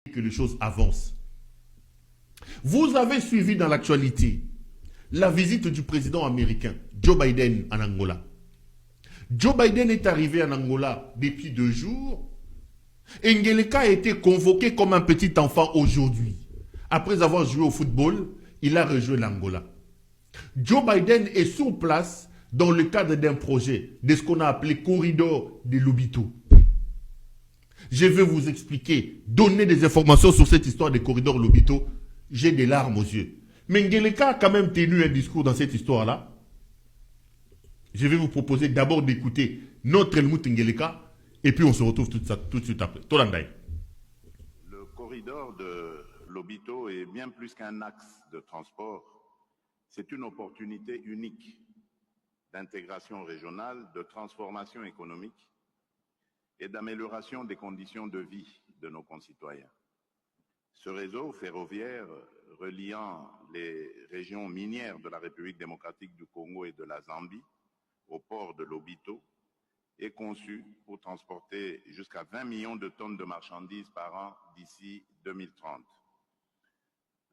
que les choses avancent. Vous avez suivi dans l'actualité la visite du président américain Joe Biden en Angola. Joe Biden est arrivé en Angola depuis 2 jours. Ngeleka a été convoqué comme un petit enfant aujourd'hui. Après avoir joué au football, il a rejoint l'Angola. Joe Biden est sur place dans le cadre d'un projet de ce qu'on a appelé corridor de Lobito. Je vais vous expliquer, donner des informations sur cette histoire de corridor Lobito. J'ai des larmes aux yeux. Mais Ngeleka a quand même tenu un discours dans cette histoire-là. Je vais vous proposer d'abord d'écouter notre Helmut Ngeleka et puis on se retrouve tout de suite après. Tolandaï. Le corridor de Lobito est bien plus qu'un axe de transport. C'est une opportunité unique d'intégration régionale, de transformation économique et d'amélioration des conditions de vie de nos concitoyens. Ce réseau ferroviaire reliant les régions minières de la République démocratique du Congo et de la Zambie au port de Lobito est conçu pour transporter jusqu'à 20 millions de tonnes de marchandises par an d'ici 2030.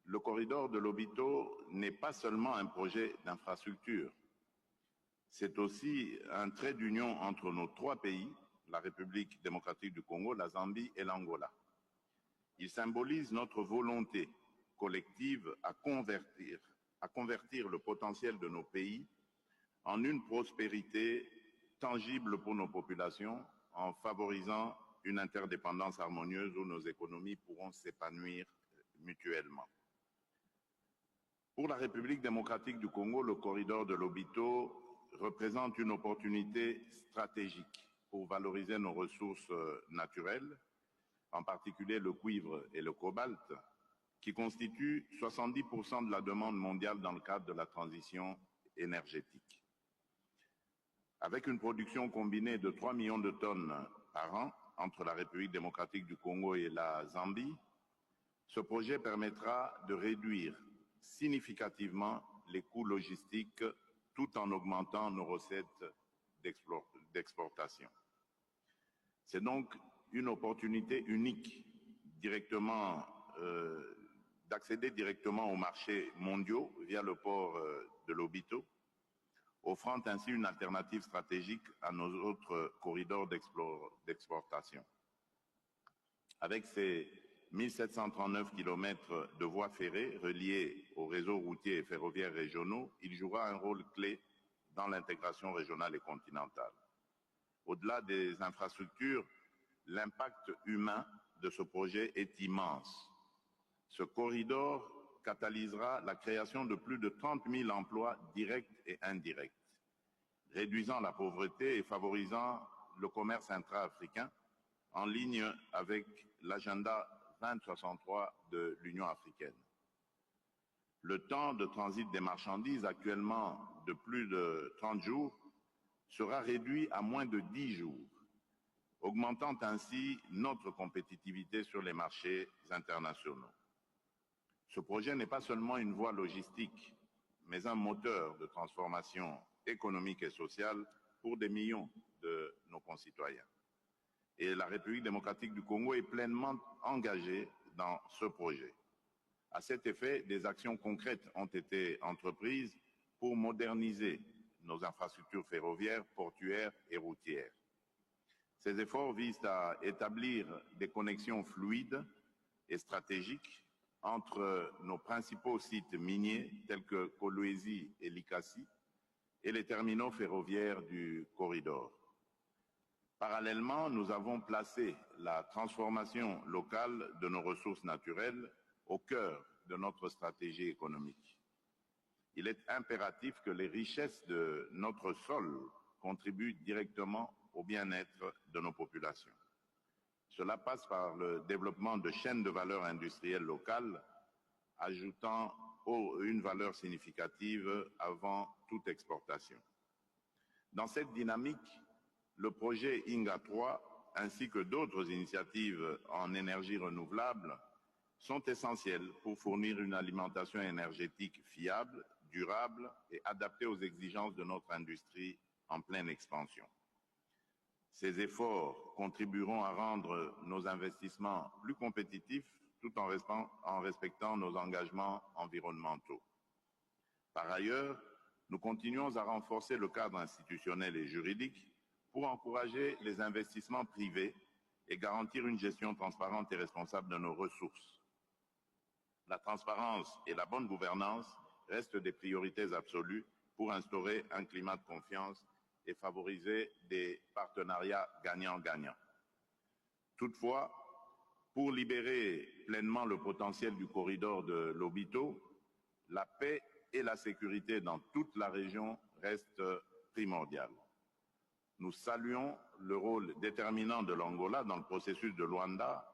Le corridor de Lobito n'est pas seulement un projet d'infrastructure, c'est aussi un trait d'union entre nos 3 pays, la République démocratique du Congo, la Zambie et l'Angola. Il symbolise notre volonté collective à convertir le potentiel de nos pays en une prospérité tangible pour nos populations, en favorisant une interdépendance harmonieuse où nos économies pourront s'épanouir mutuellement. Pour la République démocratique du Congo, le corridor de Lobito représente une opportunité stratégique pour valoriser nos ressources naturelles, en particulier le cuivre et le cobalt, qui constituent 70% de la demande mondiale dans le cadre de la transition énergétique. Avec une production combinée de 3 millions de tonnes par an entre la République démocratique du Congo et la Zambie, ce projet permettra de réduire significativement les coûts logistiques tout en augmentant nos recettes d'exportation. C'est donc une opportunité unique d'accéder directement aux marchés mondiaux via le port de Lobito, offrant ainsi une alternative stratégique à nos autres corridors d'exportation. Avec ses 1739 km de voies ferrées reliées aux réseaux routiers et ferroviaires régionaux, il jouera un rôle clé dans l'intégration régionale et continentale. Au-delà des infrastructures, l'impact humain de ce projet est immense. Ce corridor catalysera la création de plus de 30 000 emplois directs et indirects, réduisant la pauvreté et favorisant le commerce intra-africain en ligne avec l'agenda 2063 de l'Union africaine. Le temps de transit des marchandises, actuellement de plus de 30 jours, sera réduit à moins de 10 jours, augmentant ainsi notre compétitivité sur les marchés internationaux. Ce projet n'est pas seulement une voie logistique, mais un moteur de transformation économique et sociale pour des millions de nos concitoyens. Et la République démocratique du Congo est pleinement engagée dans ce projet. À cet effet, des actions concrètes ont été entreprises pour moderniser nos infrastructures ferroviaires, portuaires et routières. Ces efforts visent à établir des connexions fluides et stratégiques entre nos principaux sites miniers tels que Kolwezi et Likasi et les terminaux ferroviaires du corridor. Parallèlement, nous avons placé la transformation locale de nos ressources naturelles au cœur de notre stratégie économique. Il est impératif que les richesses de notre sol contribuent directement au bien-être de nos populations. Cela passe par le développement de chaînes de valeur industrielles locales, ajoutant une valeur significative avant toute exportation. Dans cette dynamique, le projet INGA 3 ainsi que d'autres initiatives en énergie renouvelable sont essentielles pour fournir une alimentation énergétique fiable, durable et adaptée aux exigences de notre industrie en pleine expansion. Ces efforts contribueront à rendre nos investissements plus compétitifs tout en respectant nos engagements environnementaux. Par ailleurs, nous continuons à renforcer le cadre institutionnel et juridique pour encourager les investissements privés et garantir une gestion transparente et responsable de nos ressources. La transparence et la bonne gouvernance restent des priorités absolues pour instaurer un climat de confiance et favoriser des partenariats gagnant-gagnant. Toutefois, pour libérer pleinement le potentiel du corridor de Lobito, la paix et la sécurité dans toute la région restent primordiales. Nous saluons le rôle déterminant de l'Angola dans le processus de Luanda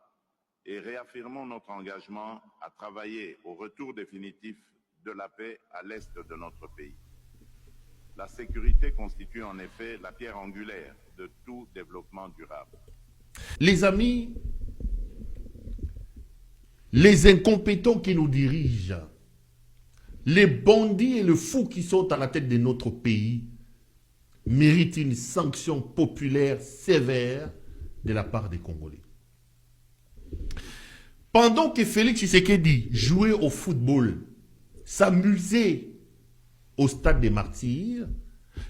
et réaffirmons notre engagement à travailler au retour définitif de la paix à l'est de notre pays. La sécurité constitue en effet la pierre angulaire de tout développement durable. Les amis, les incompétents qui nous dirigent, les bandits et les fous qui sont à la tête de notre pays méritent une sanction populaire sévère de la part des Congolais. Pendant que Félix Tshisekedi jouait au football, s'amusait au stade des Martyrs,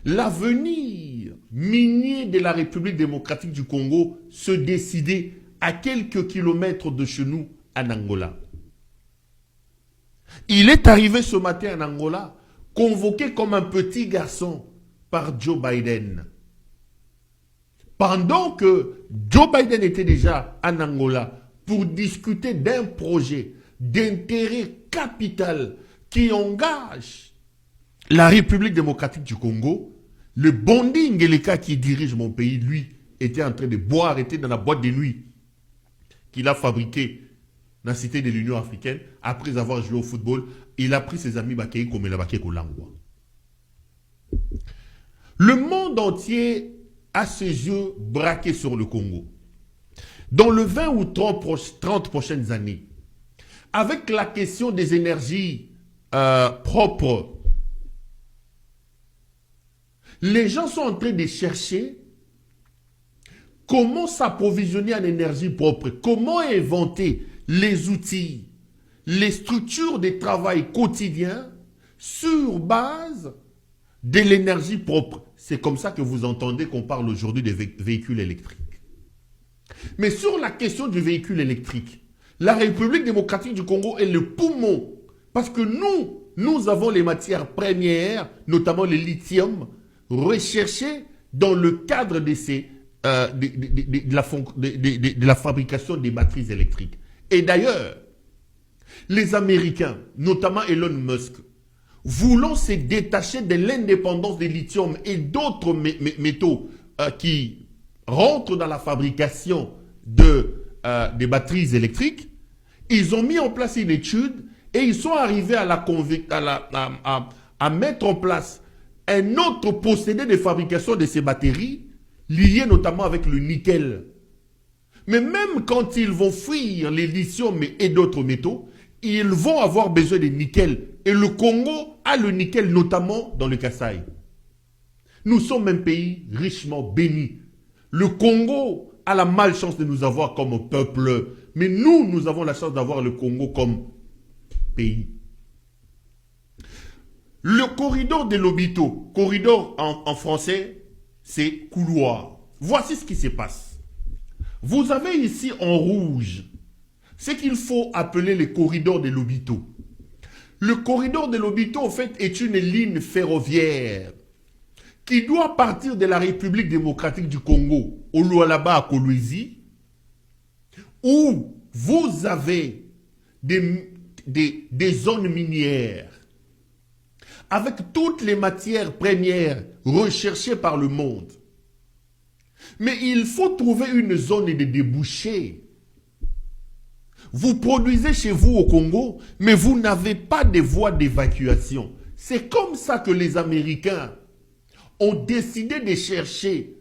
l'avenir minier de la République démocratique du Congo se décidait à quelques kilomètres de chez nous, en Angola. Il est arrivé ce matin en Angola, convoqué comme un petit garçon par Joe Biden. Pendant que Joe Biden était déjà en Angola pour discuter d'un projet d'intérêt capital qui engage la République démocratique du Congo, le Bondi Ngeleka qui dirige mon pays, lui, était en train de boire, était dans la boîte de nuit qu'il a fabriquée dans la cité de l'Union africaine. Après avoir joué au football, il a pris ses amis Bakei comme la Bakei Kolangwa. Le monde entier a ses yeux braqués sur le Congo. Dans le 20 ou 30 prochaines années, avec la question des énergies propres, les gens sont en train de chercher comment s'approvisionner en énergie propre, comment inventer les outils, les structures de travail quotidien sur base de l'énergie propre. C'est comme ça que vous entendez qu'on parle aujourd'hui des véhicules électriques. Mais sur la question du véhicule électrique, la République démocratique du Congo est le poumon. Parce que nous avons les matières premières, notamment le lithium, recherchées dans le cadre de, de la fabrication des batteries électriques. Et d'ailleurs, les Américains, notamment Elon Musk, voulant se détacher de l'indépendance du lithium et d'autres métaux qui rentrent dans la fabrication des batteries électriques, ils ont mis en place une étude et ils sont arrivés à mettre en place un autre procédé de fabrication de ces batteries, lié notamment avec le nickel. Mais même quand ils vont fuir les lithium et d'autres métaux, ils vont avoir besoin de nickel. Et le Congo a le nickel, notamment dans le Kasaï. Nous sommes un pays richement béni. Le Congo a la malchance de nous avoir comme peuple. Mais nous avons la chance d'avoir le Congo comme pays. Le corridor de Lobito, corridor en français, c'est couloir. Voici ce qui se passe. Vous avez ici en rouge ce qu'il faut appeler le corridor de Lobito. Le corridor de Lobito, en fait, est une ligne ferroviaire qui doit partir de la République démocratique du Congo, au Lualaba à Kolwezi, où vous avez des zones minières avec toutes les matières premières recherchées par le monde. Mais il faut trouver une zone de débouché. Vous produisez chez vous au Congo, mais vous n'avez pas de voie d'évacuation. C'est comme ça que les Américains ont décidé de chercher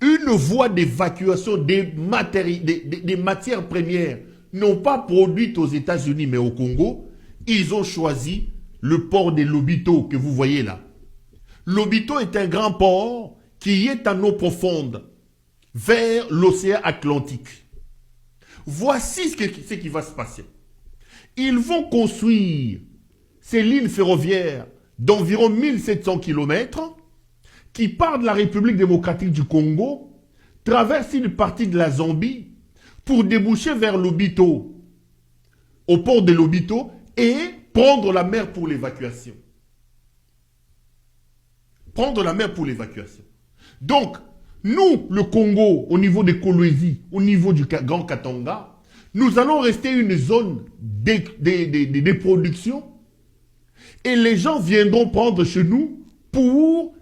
une voie d'évacuation des matières premières, non pas produites aux États-Unis, mais au Congo. Ils ont choisi le port de Lobito que vous voyez là. Lobito est un grand port qui est en eau profonde. vers l'océan Atlantique. Voici ce qui va se passer. Ils vont construire ces lignes ferroviaires d'environ 1700 km qui partent de la République démocratique du Congo, traversent une partie de la Zambie pour déboucher vers Lobito, au port de Lobito, et prendre la mer pour l'évacuation. Prendre la mer pour l'évacuation. Donc, nous, le Congo, au niveau des Kolwezi, au niveau du Grand Katanga, nous allons rester une zone de production et les gens viendront prendre chez nous pour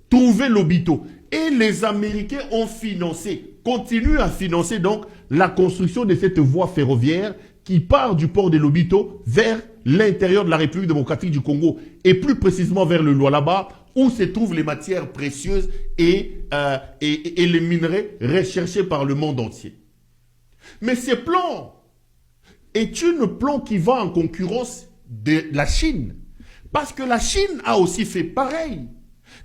trouver l'Obito. Et les Américains ont financé, continuent à financer donc la construction de cette voie ferroviaire qui part du port de Lobito vers l'intérieur de la République démocratique du Congo et plus précisément vers le Lualaba où se trouvent les matières précieuses et les minerais recherchés par le monde entier. Mais ce plan est un plan qui va en concurrence de la Chine. Parce que la Chine a aussi fait pareil.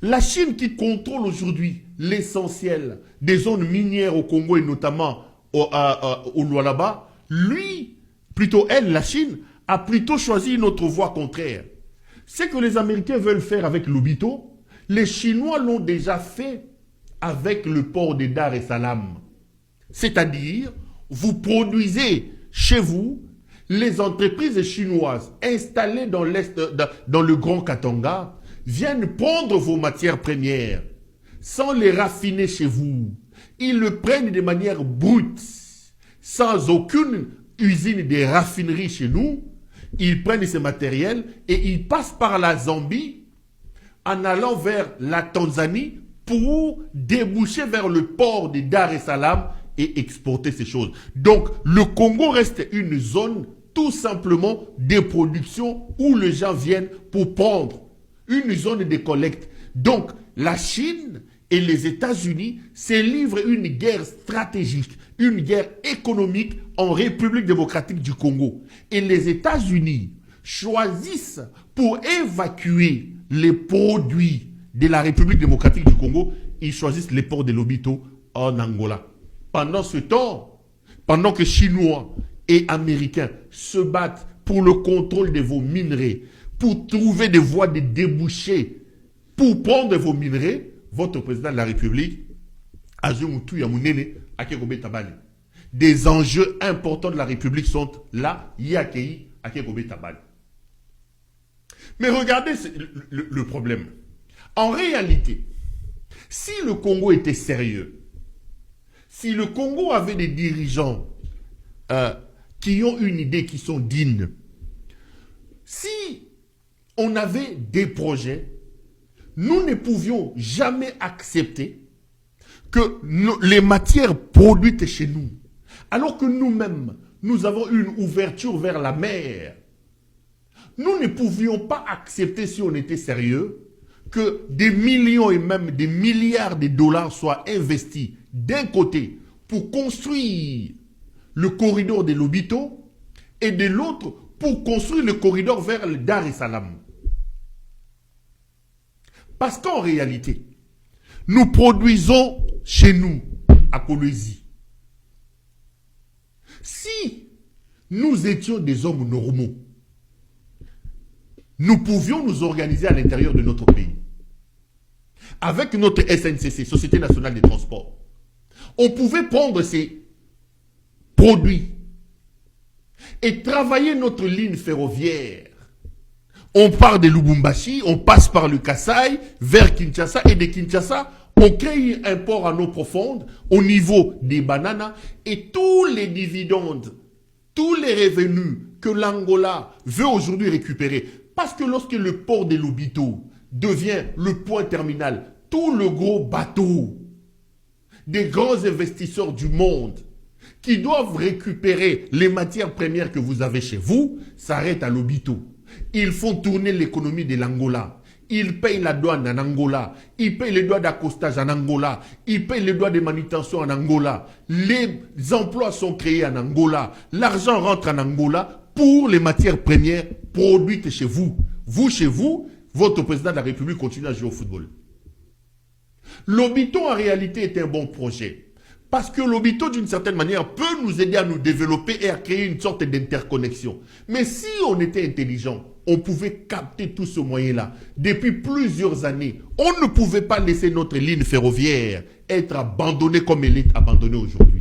La Chine qui contrôle aujourd'hui l'essentiel des zones minières au Congo et notamment au Lualaba, la Chine, a plutôt choisi une autre voie contraire. Ce que les Américains veulent faire avec l'Obito, les Chinois l'ont déjà fait avec le port de Dar es Salaam. C'est-à-dire, vous produisez chez vous les entreprises chinoises installées dans l'est, dans le Grand Katanga, viennent prendre vos matières premières sans les raffiner chez vous. Ils le prennent de manière brute, sans aucune usine de raffinerie chez nous. Ils prennent ces matériels et ils passent par la Zambie en allant vers la Tanzanie pour déboucher vers le port de Dar es Salaam et exporter ces choses. Donc, le Congo reste une zone tout simplement de production où les gens viennent pour prendre. Une zone de collecte. Donc, la Chine et les États-Unis se livrent une guerre stratégique, une guerre économique en République démocratique du Congo. Et les États-Unis choisissent pour évacuer les produits de la République démocratique du Congo, ils choisissent les ports de Lobito en Angola. Pendant ce temps, pendant que Chinois et Américains se battent pour le contrôle de vos minerais, pour trouver des voies de débouchés, pour prendre vos minerais, votre président de la République, Azumoutou Yamounene, Akekobe Tabali. Des enjeux importants de la République sont là, Yakei, Akekobe Tabali. Mais regardez le problème. En réalité, si le Congo était sérieux, si le Congo avait des dirigeants qui ont une idée, qui sont dignes, si on avait des projets, nous ne pouvions jamais accepter que les matières produites chez nous, alors que nous-mêmes, nous avons une ouverture vers la mer, nous ne pouvions pas accepter, si on était sérieux, que des millions et même des milliards de dollars soient investis d'un côté pour construire le corridor de Lobito et de l'autre pour construire le corridor vers le Dar es Salaam. Parce qu'en réalité, nous produisons chez nous, à Kolwezi. Si nous étions des hommes normaux, nous pouvions nous organiser à l'intérieur de notre pays. Avec notre SNCC, Société Nationale des Transports, on pouvait prendre ces produits et travailler notre ligne ferroviaire. On part de Lubumbashi, on passe par le Kasaï, vers Kinshasa, et de Kinshasa, on crée un port à eau profonde au niveau des bananes, et tous les dividendes, tous les revenus que l'Angola veut aujourd'hui récupérer, parce que lorsque le port de Lobito devient le point terminal, tout le gros bateau des grands investisseurs du monde qui doivent récupérer les matières premières que vous avez chez vous s'arrêtent à Lobito. Ils font tourner l'économie de l'Angola. Ils payent la douane en Angola. Ils payent les droits d'accostage en Angola. Ils payent les droits de manutention en Angola. Les emplois sont créés en Angola. L'argent rentre en Angola pour les matières premières produites chez vous. Vous, chez vous, votre président de la République continue à jouer au football. Lobito, en réalité, est un bon projet. Parce que l'Obito, d'une certaine manière, peut nous aider à nous développer et à créer une sorte d'interconnexion. Mais si on était intelligent, on pouvait capter tout ce moyen-là. Depuis plusieurs années, on ne pouvait pas laisser notre ligne ferroviaire être abandonnée comme elle est abandonnée aujourd'hui.